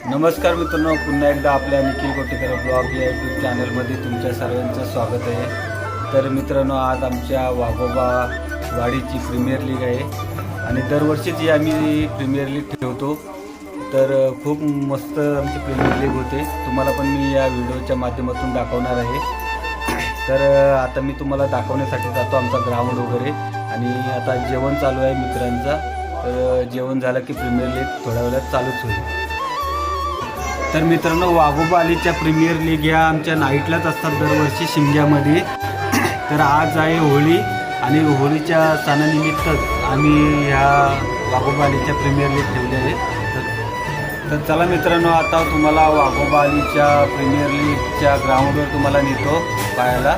नमस्कार मित्रांनो, पुन्हा एकदा आपल्या निखिल कोटेकर ब्लॉग या यूट्यूब चॅनलमध्ये तुमच्या सर्वांचं स्वागत आहे। तर मित्रांनो, आज आमच्या वाघोबा वाडीची प्रीमियर लीग आहे आणि दरवर्षीच आम्ही प्रीमियर लीग ठेवतो। तर खूप मस्त आमची प्रीमियर लीग होते, तुम्हाला पण मी या व्हिडिओच्या माध्यमातून दाखवणार आहे। तर आता मी तुम्हाला दाखवण्यासाठी जातो आमचा ग्राउंड वगैरे, आणि आता जेवण चालू आहे मित्रांचा। तर जेवण झालं की प्रीमियर लीग थोड्या वेळात चालूच होईल। तर मित्रांनो, वाघोबा अलीच्या प्रीमियर लीग ह्या आमच्या नाईटलाच असतात दरवर्षी शिमग्यामध्ये। तर आज आहे होळी आणि होळीच्या सणानिमित्त आम्ही ह्या वाघोबा अलीच्या प्रीमियर लीग ठेवली आहे। तर चला मित्रांनो, आता तुम्हाला वाघोबा अलीच्या प्रीमियर लीगच्या ग्राउंडवर तुम्हाला नेतो पाहायला।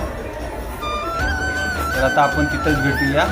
तर आता आपण तिथंच भेटूया।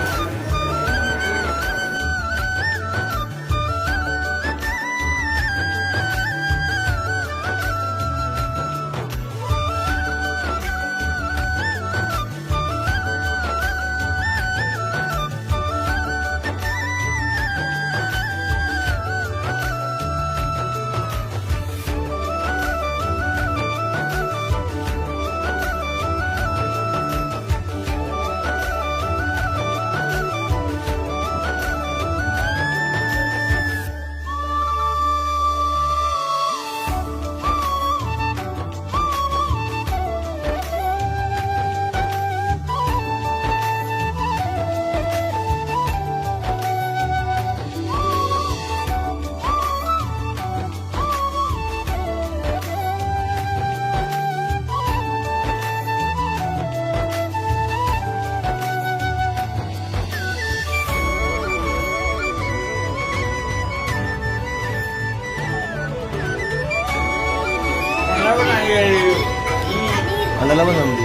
Ada lama nggak?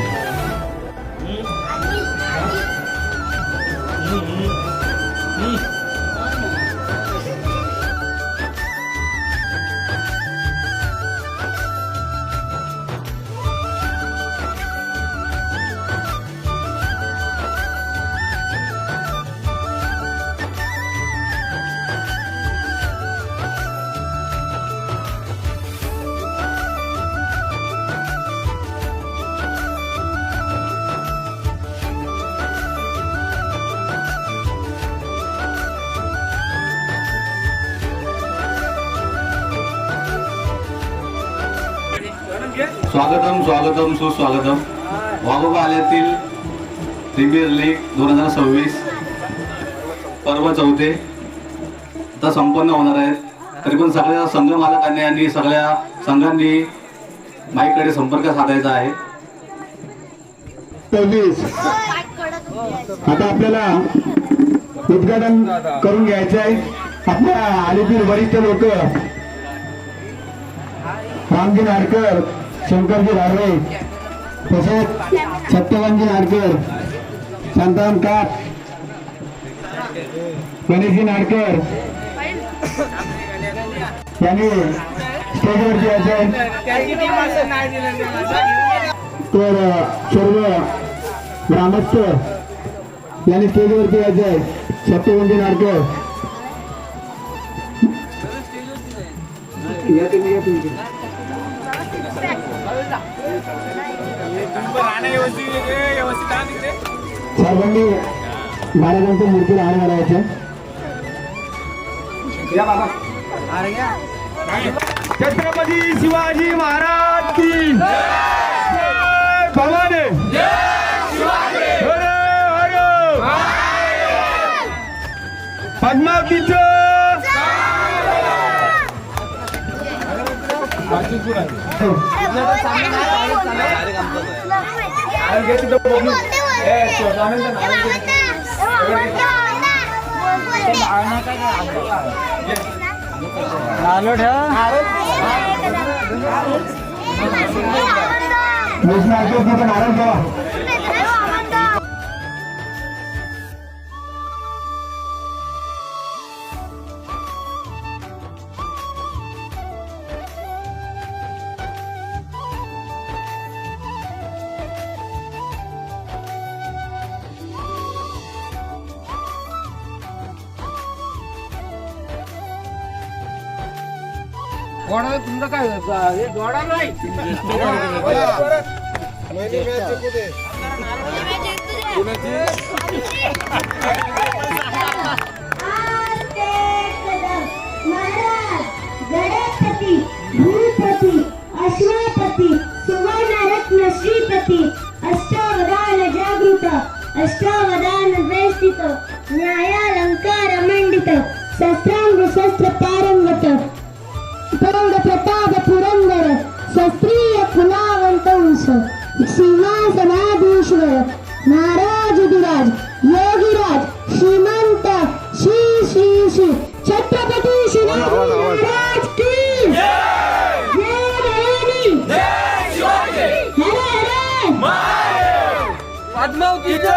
स्वागतम स्वागतम सुस्वागतम। वाघोबा आल्यातील प्रीमियर लीग 2026 पर्व चौथे आता संपन्न होणार आहेत। तरी पण सगळ्या संघ मालकांनी आणि सगळ्या संघांनी माईकडे संपर्क साधायचा आहे। 26 आता आपल्याला उद्घाटन करून घ्यायचे आहे। आपल्या आलीतील वरिष्ठ लोक रामजी नाडकर, शंकरजी धारवे, तसेच सत्यवानजी नाडकर, शांताराम काट, गणेशजी नाडकर यांनी स्टेजवरती यायचे। तर सर्व ग्रामस्थ यांनी स्टेजवरती यायचे। सत्यवानजी नाडकर सर्वांनी महाराजांच्या मूर्तीला हार घालायचे। छत्रपती शिवाजी महाराज की भवानी पद्मावतीचं गोडा तुमचं काय हे गोडा नाही महाराज गणपती भूपती अश्वपती सुवर्णरत्न श्रीपती अष्टावधान जागृत अष्टावधान वेष्टित न्यायालंकार मंडित शस्त्रांग शस्त्र पारंगत प्रौढ प्रताप पुरंदर शस्त्रीय फुलावंतंश सिंहासनाधीश्वर महाराज विराज योगीराज श्रीमंत श्री श्री श्री छत्रपती शिवाजी महाराज की जय भवानी हर हर पद्मावतीचं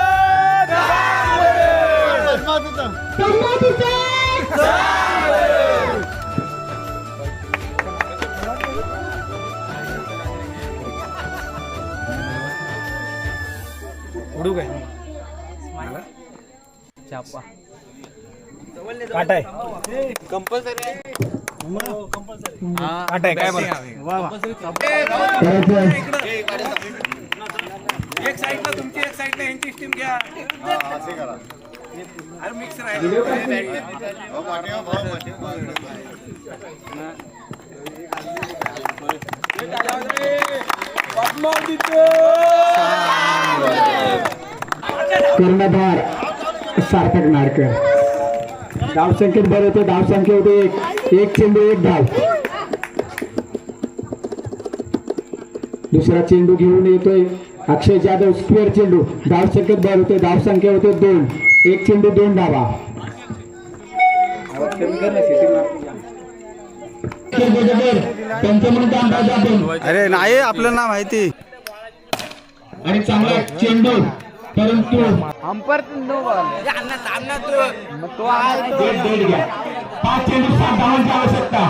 पद्मावतीचा उडू काय चापा काटाय कंपल्सरी काटाय काय एक साइडला तुमची एक साइडला यांची स्टीम घ्या अरे मिक्स कर्णधार सार्थक नाडकर धाव संख्येत बरं होते धाव संख्या होते एक चेंडू एक धाव दुसरा चेंडू घेऊन येतोय अक्षय जाधव स्क्वेअर चेंडू धाव संख्येत बरं होते धाव संख्या होते 2 एक चेंडू 2 धावा पंचमंत अंदाज आपण अरे नाही आपलं नाव माहिती आणि चांगला चेंडू परंतु अंपर नो बॉल तो डेड घ्या 5 चेंडू 7 धावांची आवश्यकता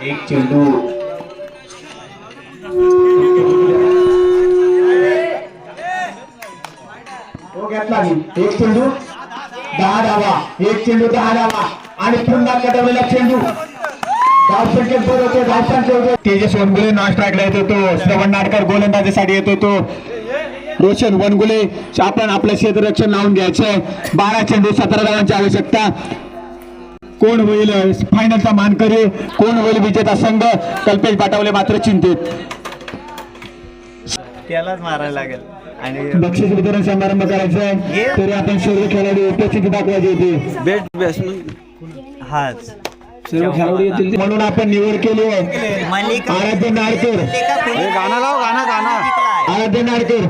एक चेंडू तो घेतला मी एक चेंडू 10 धावा एक चेंडू 10 धावा आणि पुन्हा कटवलेला चेंडू धाव संख्येत बरं होते धाव संख्या होते तेजस वनगुले नॉन स्ट्राईकला येतो तो श्रवण नाडकर गोलंदाजीसाठी येतो तो रोशन वनगुले आपण आपलं क्षेत्ररक्षण लावून घ्यायचंय 12 चेंडू 17 धावांची आवश्यकता कोण होईल फायनलचा मानकरी कोण होईल विजेता संघ कल्पेश पाटवले मात्र चिंतेत त्यालाच मारायला लागेल आणि बक्षीस वितरण समारंभ करायचा आहे तरी आपण सर्व खेळाडू उपस्थिती दाखवायची होती बेस्ट बेस्ट हाच सर्व खेळाडू येतील म्हणून आपण निवड केली आहे आराध्य नाडकर गाणं लाव गाणं गाणं आराध्य नाडकर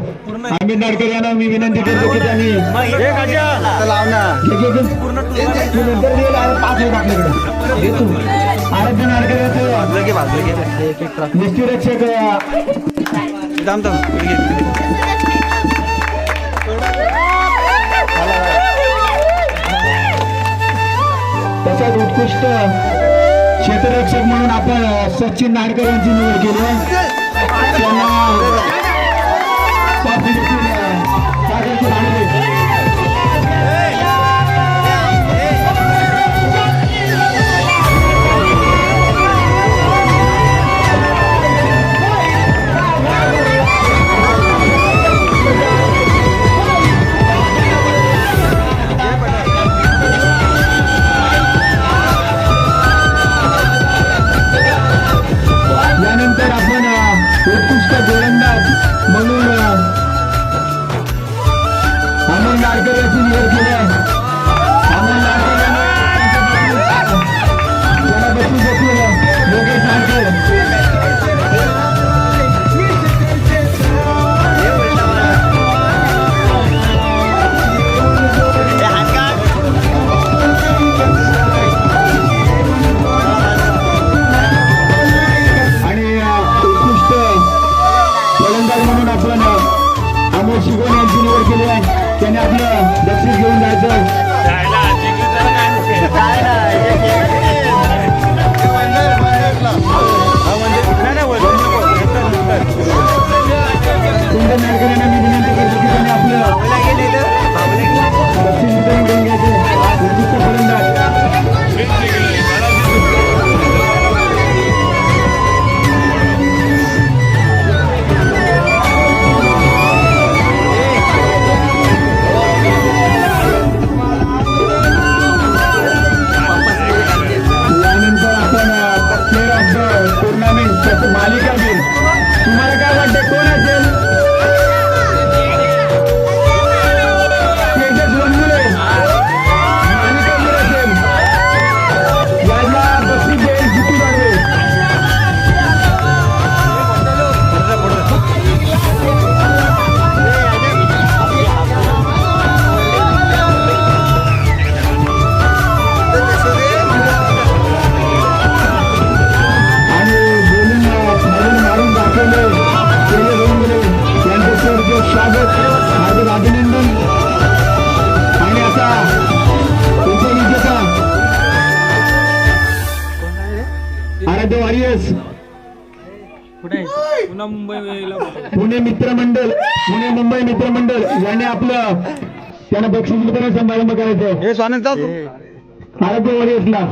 अमित नाडकर यांना मी विनंती करतो की त्यांनी लाव ना तू नंतर देईल आणि 5 मिनिट आपल्याकडे येतो आराध्य नाडकर येतो निष्ठीरक्षक थांब तसंच उत्कृष्ट क्षेत्ररक्षक म्हणून आपण सचिन नाडकर यांची निवड केली आहे त्यांना ट्रॉफी देखील सादर केली आहे. यानंतर आपण उत्कृष्ट गोलंदाज म्हणून अमोल नाडकर वॉरियर्स कुठे पुन्हा मुंबईला पुणे मुंबई मित्रमंडळ यांनी आपलं त्यांना बक्षीस वितरण समारंभ करायचं हे स्वानंद आरोग्य वॉरियर्सला